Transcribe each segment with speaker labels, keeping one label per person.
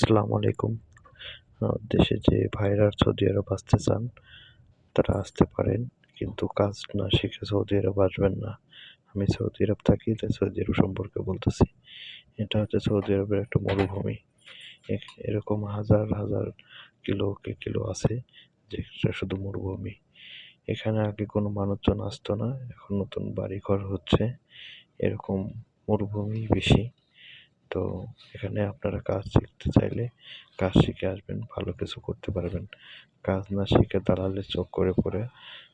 Speaker 1: আসসালামু আলাইকুম। দেশে যে ভাইরা সৌদি আরব আসতে চান, তারা আসতে পারেন। কিন্তু কাজ না শিখে সৌদি আরব আসবেন না। আমি সৌদি আরব থাকি, তাই সৌদি আরব সম্পর্কে বলতেছি। এটা হচ্ছে সৌদি আরবের একটা মরুভূমি। এরকম হাজার হাজার কিলো আছে, যেটা শুধু মরুভূমি। এখানে আগে কোনো মানুষজন আসতো না, এখন নতুন বাড়িঘর হচ্ছে। এরকম মরুভূমি বেশি। তো এখানে আপনারা কাজ শিখতে চাইলে কাজ শিখে আসবেন, ভালো কিছু করতে পারবেন। কাজ না শিখে দালালের চক্করে পড়ে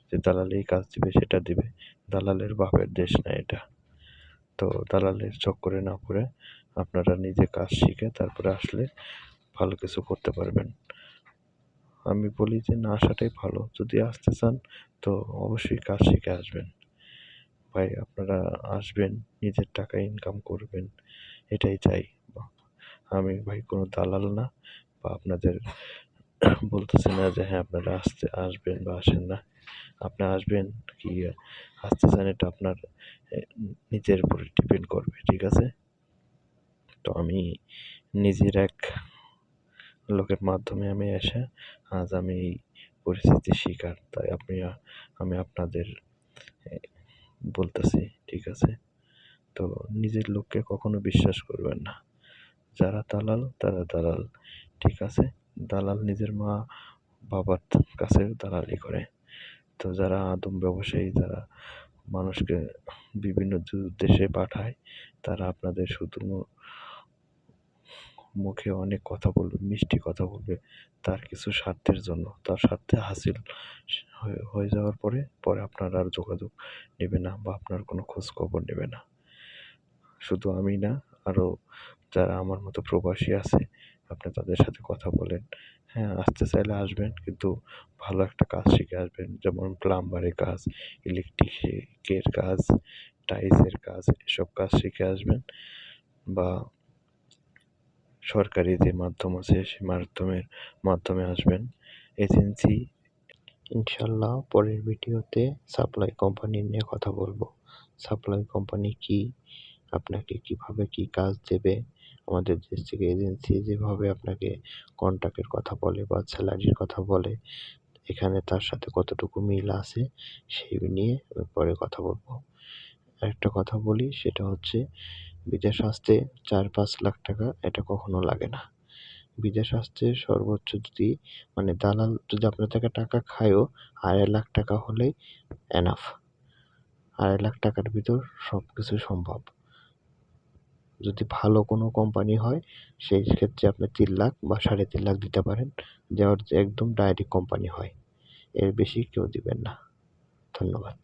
Speaker 1: যে দালালেই কাজ দিবে সেটা দিবে, দালালের বাপের দেশ না এটা। তো দালালের চক্করে না পড়ে আপনারা নিজে কাজ শিখে তারপরে আসলে ভালো কিছু করতে পারবেন। আমি বলি যে না আসাটাই ভালো। যদি আসতে চান তো অবশ্যই কাজ শিখে আসবেন। ভাই আপনারা আসবেন, নিজের টাকা ইনকাম করবেন, এটাই চাই। আমি ভাই কোনো দালাল না, বা আপনাদের বলতেছি না যে হ্যাঁ আপনারা আসবেন বা আসেন না। আপনি আসবেন কি আসতে চান এটা আপনার নিজের উপর ডিপেন্ড করবে, ঠিক আছে? তো আমি নিজের এক লোকের মাধ্যমে আমি এসে আজ আমি এই পরিস্থিতির শিকার, তাই আমি আপনাদের বলতেছি, ঠিক আছে? তো নিজের লোককে কখনো বিশ্বাস করবেন না। যারা দালাল তারা দালাল, ঠিক আছে? দালাল নিজের মা বাবার কাছে দালালি করে। তো যারা আদম ব্যবসায়ী, যারা মানুষকে বিভিন্ন দেশে পাঠায়, তারা আপনাদের শুধু মুখে অনেক কথা বলবে, মিষ্টি কথা বলবে, তার কিছু স্বার্থের জন্য। তার স্বার্থে হাসিল হয়ে যাওয়ার পরে পরে আপনার আর যোগাযোগ নেবে না বা আপনার কোনো খোঁজ খবর নেবে না। শুধু আমি না, আরও যারা আমার মতো প্রবাসী আছে, আপনি তাদের সাথে কথা বলেন। হ্যাঁ, আসতে চাইলে আসবেন, কিন্তু ভালো একটা কাজ শিখে আসবেন। যেমন প্লাম্বারের কাজ, ইলেকট্রিকের কাজ, টাইলসের কাজ, এসব কাজ শিখে আসবেন। বা সরকারি যে মাধ্যম আছে সেই মাধ্যমে আসবেন। এজেন্সি ইনশাল্লাহ পরের ভিডিওতে সাপ্লাই কোম্পানি নিয়ে কথা বলবো। সাপ্লাই কোম্পানি কি, আপনাকে কিভাবে কি কাজ দেবে, আমাদের দেশ থেকে এজেন্সি যেভাবে আপনাকে কন্ট্রাক্টের কথা বলে বা স্যালারির কথা বলে, এখানে তার সাথে কতটুকু মিল আছে সেই নিয়ে আমি পরে কথা বলবো। আরেকটা কথা বলি, সেটা হচ্ছে বিদেশ আসতে 4-5 লাখ টাকা এটা কখনো লাগে না। বিদেশ আসতে সর্বোচ্চ যদি দালাল যদি আপনার থেকে টাকা খায়ও, 2.5 লাখ টাকা হলেই এনাফ। 2.5 লাখ টাকার ভিতর সব কিছু সম্ভব। যদি ভালো কোনো কোম্পানি হয় সেই ক্ষেত্রে আপনি 3 লাখ বা 3.5 লাখ দিতে পারেন, দেওয়ার একদম ডাইরেক্ট কোম্পানি হয়। এর বেশি কেউ দিবেন না। ধন্যবাদ।